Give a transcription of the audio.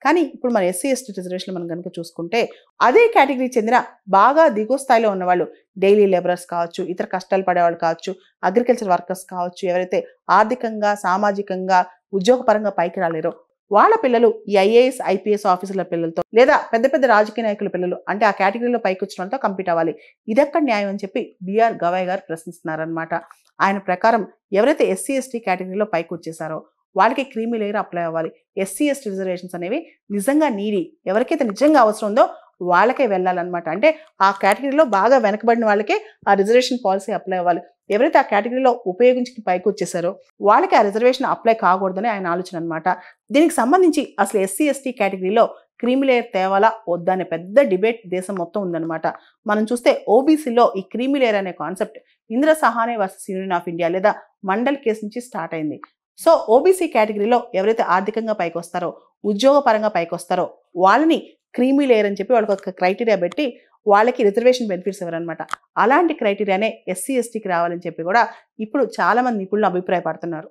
కానీ ఇప్పుడు మన ఎస్సీ ఎస్టీ రిజర్వేషన్ మనం కనుక చూసుకుంటే అదే కేటగిరీకి చెందిన బాగా దిగువ స్థాయిలో ఉన్నవాళ్ళు డైలీ లేబరర్స్ కావచ్చు, ఇతర కష్టాలు పడేవాళ్ళు కావచ్చు, అగ్రికల్చర్ వర్కర్స్ కావచ్చు, ఎవరైతే ఆర్థికంగా సామాజికంగా ఉద్యోగపరంగా పైకి రాలేరో వాళ్ళ పిల్లలు ఈ ఐఏఎస్ ఐపీఎస్ ఆఫీసర్ల పిల్లలతో లేదా పెద్ద పెద్ద రాజకీయ నాయకుల పిల్లలు అంటే ఆ కేటగిరీలో పైకి వచ్చిన వాళ్ళతో కంపీట్ అవ్వాలి. ఇదెక్కడ న్యాయం అని చెప్పి బిఆర్ గవాయ్ గారు ప్రశ్నిస్తున్నారనమాట. ఆయన ప్రకారం ఎవరైతే ఎస్సీ ఎస్టీ కేటగిరీలో పైకి వచ్చేసారో వాళ్ళకి క్రీమీ లేయర్ అప్లై అవ్వాలి. ఎస్సీ ఎస్టీ రిజర్వేషన్స్ అనేవి నిజంగా నీడీ ఎవరికైతే నిజంగా అవసరం ఉందో వాళ్ళకే వెళ్ళాలన్నమాట. అంటే ఆ కేటగిరీలో బాగా వెనకబడిన వాళ్ళకే ఆ రిజర్వేషన్ పాలసీ అప్లై అవ్వాలి. ఎవరైతే ఆ కేటగిరీలో ఉపయోగించి పైకి వచ్చేసారో వాళ్ళకి ఆ రిజర్వేషన్ అప్లై కాకూడదని ఆయన ఆలోచన అనమాట. దీనికి సంబంధించి అసలు ఎస్సీ ఎస్టీ కేటగిరీలో క్రీమీ లేయర్ తేవాలా వద్దా అనే పెద్ద డిబేట్ దేశం మొత్తం ఉందన్నమాట. మనం చూస్తే ఓబీసీలో ఈ క్రీమీ లేయర్ అనే concept Indira Sawhney versus Union of India లేదా మండల్ కేసు నుంచి స్టార్ట్ అయింది. సో ఓబీసీ కేటగిరీలో ఎవరైతే ఆర్థికంగా పైకి వస్తారో ఉద్యోగపరంగా పైకి వస్తారో వాళ్ళని క్రీమీ లేయర్ అని చెప్పి వాళ్ళకి ఒక క్రైటీరియా పెట్టి వాళ్ళకి రిజర్వేషన్ బెనిఫిట్స్ ఇవ్వరనమాట. అలాంటి క్రైటీరియానే ఎస్సీ ఎస్టీకి రావాలని చెప్పి కూడా ఇప్పుడు చాలా మంది నిపుణులు అభిప్రాయపడుతున్నారు.